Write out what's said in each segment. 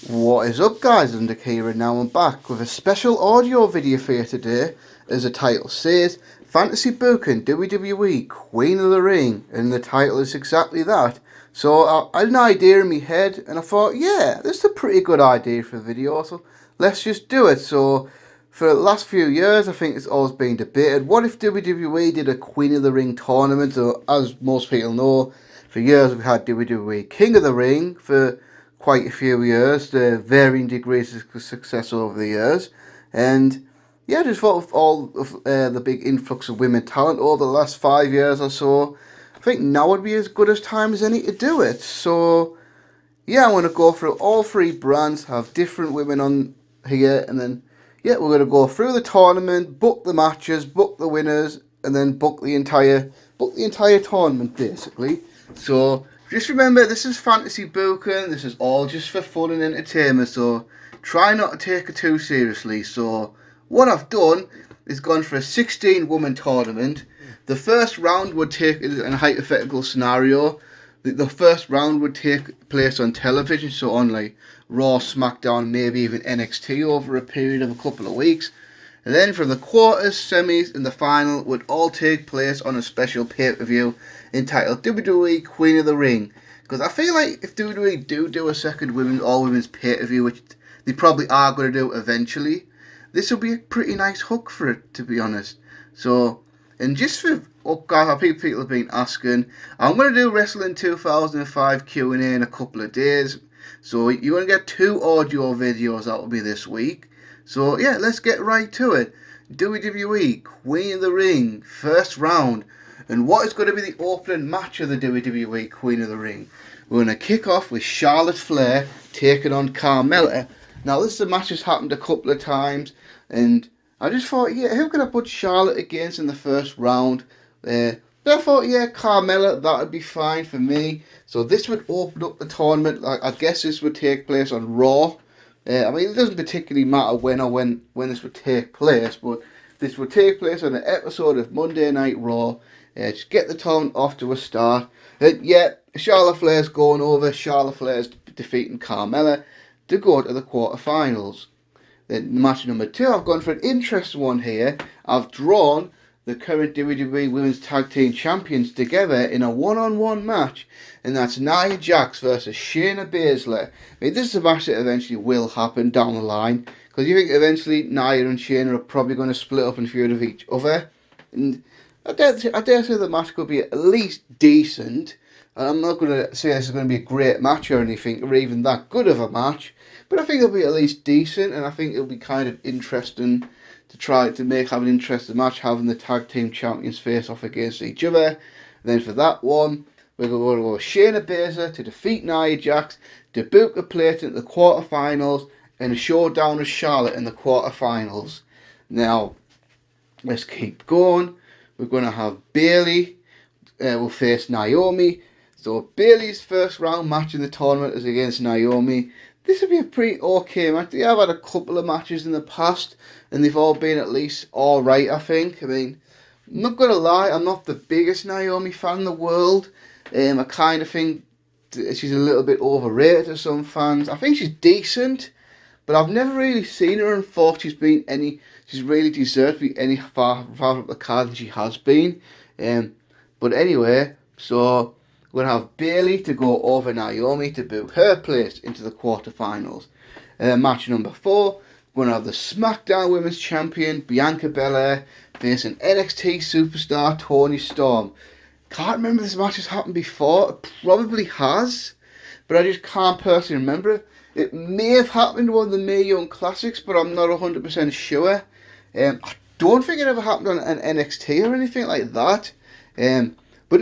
What is up, guys? I'm Akira. Now I'm back with a special audio video for you today. As the title says, Fantasy Booking WWE Queen of the Ring, and the title is exactly that. So I had an idea in my head and I thought, yeah, this is a pretty good idea for a video, so let's just do it. So for the last few years, I think it's always been debated, what if WWE did a Queen of the Ring tournament? So as most people know, for years we've had WWE King of the Ring for quite a few years, the varying degrees of success over the years, and yeah, just thought of all of the big influx of women talent over the last 5 years or so. I think now would be as good as time as any to do it. So yeah, I'm going to go through all three brands, have different women on here, and then yeah, we're going to go through the tournament, book the matches, book the winners, and then book the entire tournament basically. So just remember, this is fantasy booking. This is all just for fun and entertainment. So try not to take it too seriously. So what I've done is gone for a 16-woman tournament. The first round would take, in a hypothetical scenario, the first round would take place on television, so on like Raw, SmackDown, maybe even NXT over a period of a couple of weeks. And then from the quarters, semis, and the final would all take place on a special pay-per-view entitled WWE Queen of the Ring. Because I feel like if WWE do a second all-women's pay-per-view, which they probably are going to do eventually, this will be a pretty nice hook for it, to be honest. So, and just for guys, people have been asking, I'm going to do Wrestling 2005 Q&A in a couple of days. So you're going to get 2 audio videos out of me this week. So yeah, let's get right to it. WWE Queen of the Ring, first round. And what is going to be the opening match of the WWE Queen of the Ring? We're going to kick off with Charlotte Flair taking on Carmella. Now this is a match that's happened a couple of times, and I just thought, yeah, who can I put Charlotte against in the first round? But I thought, yeah, Carmella, that would be fine for me. So this would open up the tournament. Like, I guess this would take place on Raw. I mean, it doesn't particularly matter when this would take place, but this would take place on an episode of Monday Night Raw. Just get the tournament off to a start. Yeah, Charlotte Flair's going over. Charlotte Flair's defeating Carmella to go to the quarterfinals. Then match number 2, I've gone for an interesting one here. I've drawn the current WWE Women's Tag Team Champions together in a one-on-one match, and that's Nia Jax versus Shayna Basler. I mean, this is a match that eventually will happen down the line, because you think eventually Nia and Shayna are probably going to split up and feud with each other, and I dare say the match could be at least decent. And I'm not going to say this is going to be a great match or anything, or even that good of a match, but I think it'll be at least decent, and I think it'll be kind of interesting to try to have an interesting match, having the tag team champions face off against each other. And then for that one, we're going to go with Shayna Baszler to defeat Nia Jax, to book a place into the quarterfinals, and a showdown with Charlotte in the quarterfinals. Now, let's keep going. We're going to have Bayley will face Naomi. So Bayley's first round match in the tournament is against Naomi. This would be a pretty okay match. They have had a couple of matches in the past, and they've all been at least alright, I think. I mean, I'm not going to lie, I'm not the biggest Naomi fan in the world. I kind of think she's a little bit overrated to some fans. I think she's decent, but I've never really seen her and thought she's really deserved to be any far up the card than she has been. But anyway, so we're going to have Bayley to go over Naomi to book her place into the quarterfinals. Match number 4, we're going to have the SmackDown Women's Champion Bianca Belair facing NXT superstar Toni Storm. Can't remember this match has happened before. It probably has, but I just can't personally remember it. It may have happened in one of the Mae Young Classics, but I'm not 100% sure. I don't think it ever happened on an NXT or anything like that. But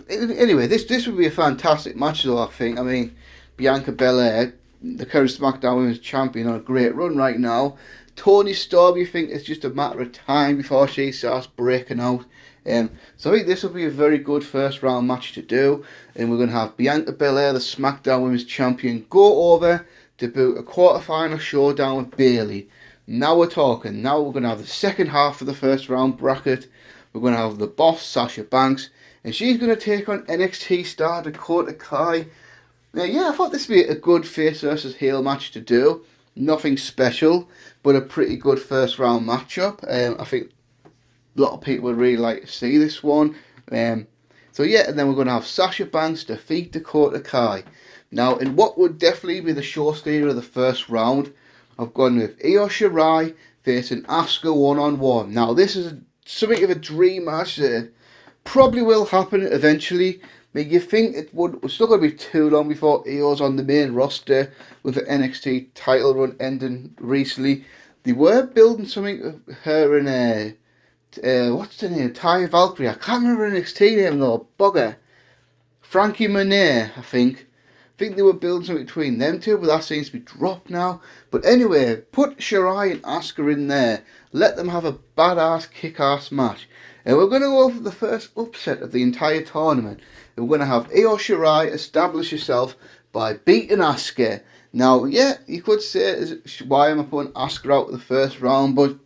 anyway, this would be a fantastic match, though, I think. I mean, Bianca Belair, the current SmackDown Women's Champion, on a great run right now. Toni Storm, you think it's just a matter of time before she starts breaking out. So I think this will be a very good first round match to do. And we're going to have Bianca Belair, the SmackDown Women's Champion, go over to book a quarterfinal showdown with Bayley. Now we're talking. Now we're going to have the second half of the first round bracket. We're going to have the boss, Sasha Banks, and she's going to take on NXT star Dakota Kai. Yeah, I thought this would be a good face versus heel match to do. Nothing special, but a pretty good first round matchup. I think a lot of people would really like to see this one. Um, so yeah, and then we're going to have Sasha Banks defeat Dakota Kai. Now, in what would definitely be the show stealer of the first round, I've gone with Eoshirai facing Asuka one-on-one. Now, this is something of a dream match that probably will happen eventually. I mean, you think it's not going to be too long before Io's on the main roster with the NXT title run ending recently. They were building something of her and what's the name? Ty Valkyrie. I can't remember her NXT name though. Bugger. Frankie Monet, I think. I think they were building something between them two, but that seems to be dropped now. But anyway, put Shirai and Asuka in there. Let them have a badass kick-ass match. And we're going to go for the first upset of the entire tournament. And we're going to have Io Shirai establish herself by beating Asuka. Now, yeah, you could say, why am I putting Asuka out of the first round? But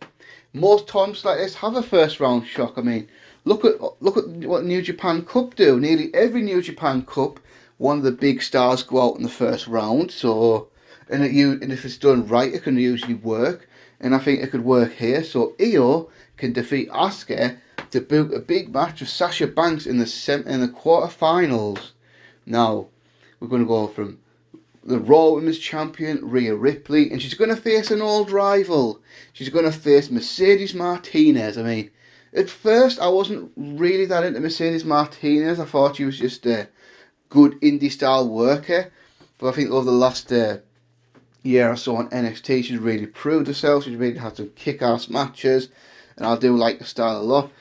most times like this have a first round shock. I mean, look at what New Japan Cup do. Nearly every New Japan Cup, one of the big stars go out in the first round. So, and if it's done right, it can usually work. And I think it could work here. So Io can defeat Asuka to book a big match with Sasha Banks in the quarterfinals. Now we're going to go from the Raw Women's Champion, Ria Ripley, and she's going to face an old rival. She's going to face Mercedes Martinez. I mean, at first I wasn't really that into Mercedes Martinez. I thought she was just a good indie style worker. But I think over the last year or so on NXT, she's really proved herself. She's really had some kick-ass matches, and I do like the style a lot.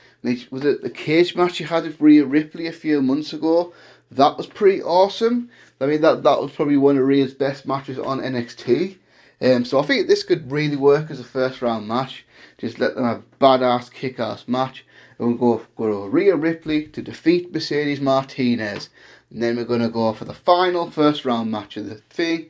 Was it the cage match she had with Rhea Ripley a few months ago? That was pretty awesome. I mean, that was probably one of Rhea's best matches on NXT. So I think this could really work as a first round match. Just let them have a badass kick-ass match. And we'll go to Rhea Ripley to defeat Mercedes Martinez. And then we're going to go for the final first round match of the thing.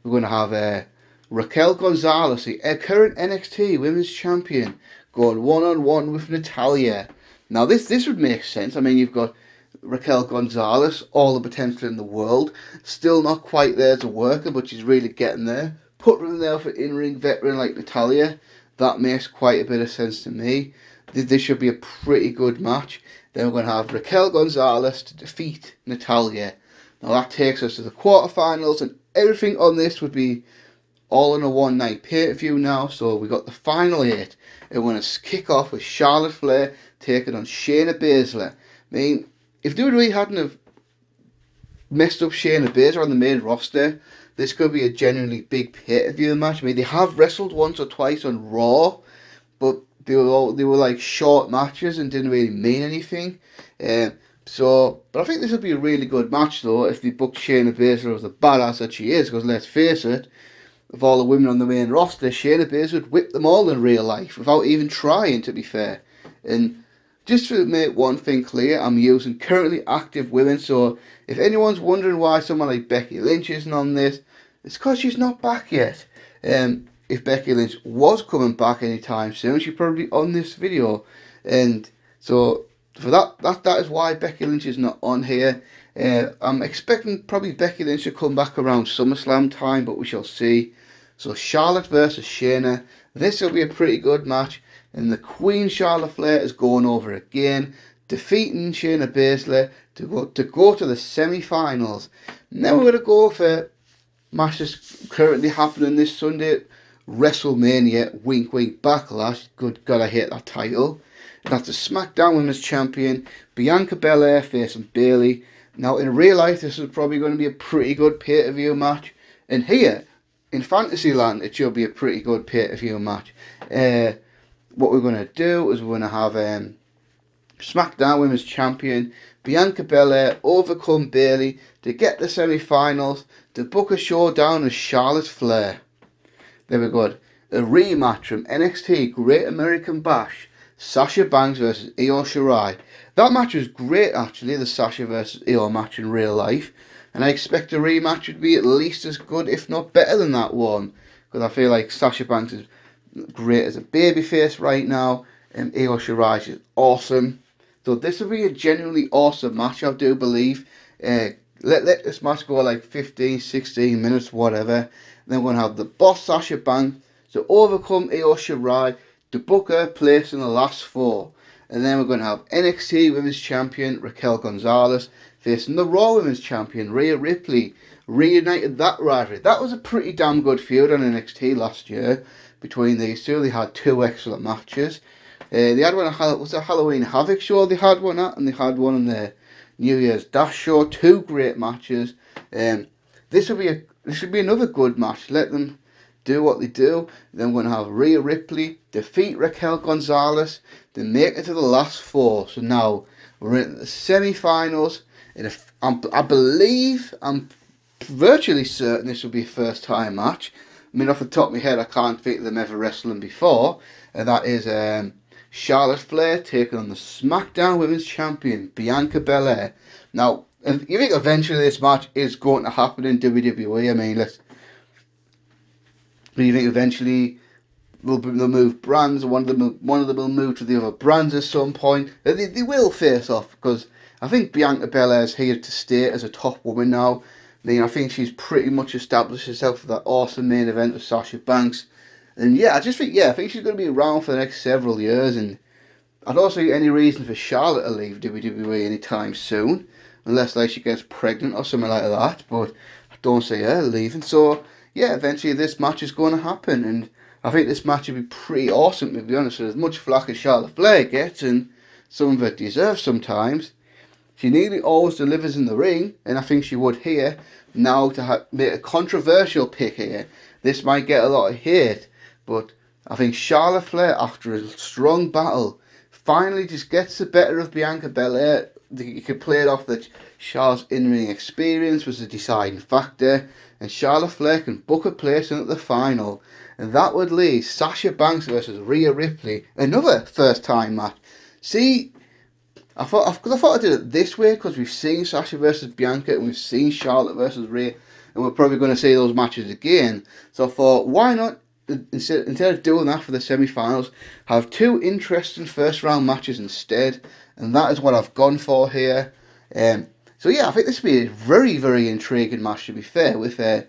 We're going to have Raquel Gonzalez, the current NXT Women's Champion, going one-on-one with Natalya. Now this would make sense. I mean, you've got Raquel Gonzalez, all the potential in the world, still not quite there as a worker, but she's really getting there. Put her in there for in-ring veteran like Natalya. That makes quite a bit of sense to me. This should be a pretty good match. Then we're going to have Raquel Gonzalez to defeat Natalya. Now that takes us to the quarterfinals, and everything on this would be all in a one night pay-per-view now. So we got the final 8, and we're going to kick off with Charlotte Flair taking on Shayna Basler. I mean, if WWE hadn't have messed up Shayna Baszler on the main roster, this could be a genuinely big pay-per-view match. I mean, they have wrestled once or twice on Raw, but they were like short matches and didn't really mean anything. But I think this would be a really good match though if they booked Shayna Baszler as the badass that she is. Because let's face it, of all the women on the main roster, Shayna Baszler would whip them all in real life without even trying. To be fair, and just to make one thing clear, I'm using currently active women, so if anyone's wondering why someone like Becky Lynch isn't on this, it's because she's not back yet. If Becky Lynch was coming back anytime soon, she'd probably be on this video. And so for that is why Becky Lynch is not on here. I'm expecting probably Becky Lynch to come back around SummerSlam time, but we shall see. So Charlotte versus Shayna. This will be a pretty good match. And the Queen Charlotte Flair is going over again, defeating Shayna Baszler to go to the semi-finals. And then we're going to go for matches currently happening this Sunday. WrestleMania, wink wink, Backlash. Good God, I hate that title. And that's the SmackDown Women's Champion, Bianca Belair facing Bayley. Now in real life, this is probably going to be a pretty good pay-per-view match. And here, in Fantasyland, it should be a pretty good pay-per-view match. What we're going to do is we're going to have SmackDown Women's Champion Bianca Belair overcome Bayley to get the semi-finals to book a showdown with Charlotte Flair. Then we've got a rematch from NXT Great American Bash, Sasha Banks versus Io Shirai. That match was great actually, the Sasha versus Io match in real life, and I expect the rematch would be at least as good, if not better than that one, because I feel like Sasha Banks is great as a babyface right now, and Io Shirai is awesome. So this will be a genuinely awesome match, I do believe. let this match go like 15, 16 minutes, whatever. Then we're going to have the boss Sasha Banks to overcome Eoshirai to book her place in the last four. And then we're going to have NXT Women's Champion Raquel Gonzalez facing the Raw Women's Champion Rhea Ripley. Reunited that rivalry. That was a pretty damn good feud on NXT last year between these two. They had two excellent matches. They had one at was a Halloween Havoc show they had one at, and they had one on the New Year's Dash show. Two great matches. This should be another good match. Let them do what they do. Then we're going to have Rhea Ripley defeat Raquel Gonzalez to make it to the last four. So now we're in the semi-finals. I believe, I'm virtually certain this will be a first time match. I mean, off the top of my head, I can't think of them ever wrestling before. And that is Charlotte Flair taking on the SmackDown Women's Champion, Bianca Belair. Now, you think eventually this match is going to happen in WWE? I mean, do you think eventually they'll move brands, or one of them will move to the other brands at some point? They will face off, because I think Bianca Belair is here to stay as a top woman now. I mean, I think she's pretty much established herself for that awesome main event with Sasha Banks. And yeah, I think she's going to be around for the next several years, and I don't see any reason for Charlotte to leave WWE anytime soon, unless like she gets pregnant or something like that, but I don't see her leaving. So yeah, eventually this match is going to happen, and I think this match would be pretty awesome, to be honest. As much flack as Charlotte Flair gets, and some of it deserves sometimes, she nearly always delivers in the ring, and I think she would here. Now to make a controversial pick here, this might get a lot of hate, but I think Charlotte Flair, after a strong battle, finally just gets the better of Bianca Belair. You could play it off that Charlotte's in-ring experience was the deciding factor, and Charlotte Flair can book a place in at the final, and that would leave Sasha Banks versus Rhea Ripley, another first-time match. See, I thought I did it this way because we've seen Sasha versus Bianca and we've seen Charlotte versus Rhea, and we're probably going to see those matches again. So I thought, why not, instead of doing that for the semi-finals, have two interesting first-round matches instead, and that is what I've gone for here. So yeah, I think this will be a very, very intriguing match, to be fair, with the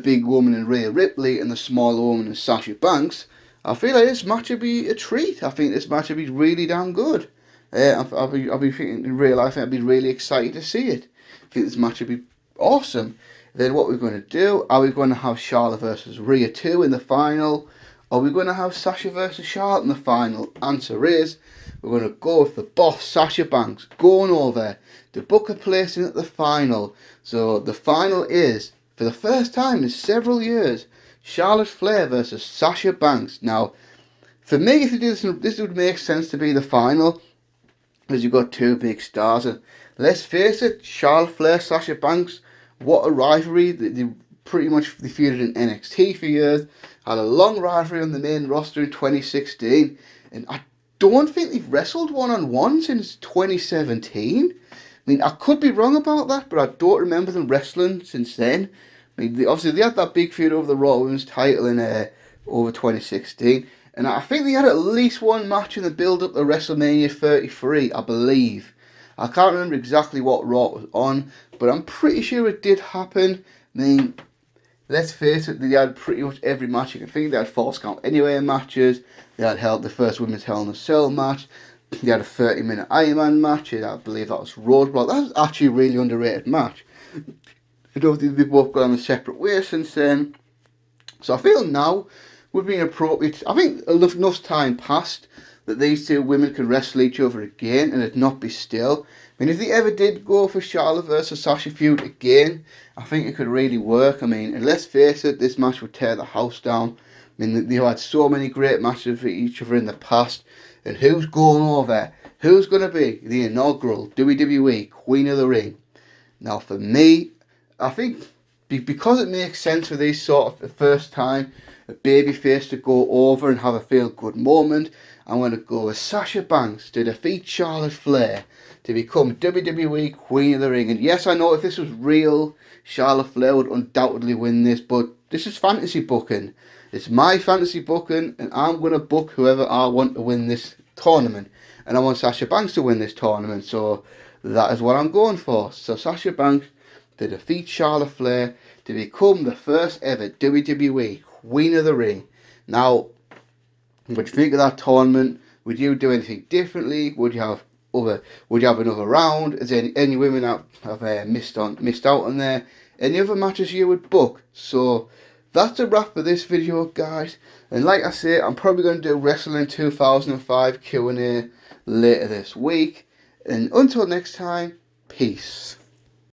big woman in Rhea Ripley and the smaller woman in Sasha Banks. I feel like this match would be a treat. I think this match would be really damn good. I'll be thinking in real life, I'd be really excited to see it. I think this match would be awesome. Then what we're going to do, are we going to have Charlotte versus Rhea 2 in the final? Are we going to have Sasha versus Charlotte in the final? Answer is, we're going to go with the boss, Sasha Banks, going over to book a place in at the final. So the final is, for the first time in several years, Charlotte Flair versus Sasha Banks. Now, for me, if you do this would make sense to be the final, because you've got two big stars. And let's face it, Charlotte Flair, Sasha Banks, what a rivalry. They pretty much feuded in NXT for years, had a long rivalry on the main roster in 2016, and I don't think they've wrestled one-on-one since 2017. I mean, I could be wrong about that, but I don't remember them wrestling since then. I mean, obviously they had that big feud over the Raw Women's title in over 2016, and I think they had at least one match in the build-up to WrestleMania 33, I believe. I can't remember exactly what Raw it was on, but I'm pretty sure it did happen. I mean, let's face it, they had pretty much every match you can think. They had False Count Anywhere matches, they had the first Women's Hell in a Cell match, they had a 30-minute Iron Man match, I believe that was Roadblock. That was actually a really underrated match. I don't think they've both gone a separate way since then. So I feel now would be appropriate. I think enough time passed that these two women can wrestle each other again and it not be still. I mean, if they ever did go for Charlotte versus Sasha feud again, I think it could really work. I mean, and let's face it, this match would tear the house down. I mean, they've had so many great matches with each other in the past. And who's going over? Who's going to be the inaugural WWE Queen of the Ring? Now, for me, I think because it makes sense for these sort of the first time a babyface to go over and have a feel good moment, I'm going to go with Sasha Banks to defeat Charlotte Flair to become WWE Queen of the Ring. And yes, I know if this was real, Charlotte Flair would undoubtedly win this, but this is fantasy booking. It's my fantasy booking, and I'm going to book whoever I want to win this tournament. And I want Sasha Banks to win this tournament, so that is what I'm going for. So Sasha Banks to defeat Charlotte Flair to become the first ever WWE Queen of the Ring. Now, what do you think of that tournament? Would you do anything differently? Would you have another round? Is there any women that have missed out on there? Any other matches you would book? So that's a wrap for this video, guys. And like I say, I'm probably going to do Wrestling 2005 Q&A later this week. And until next time, peace.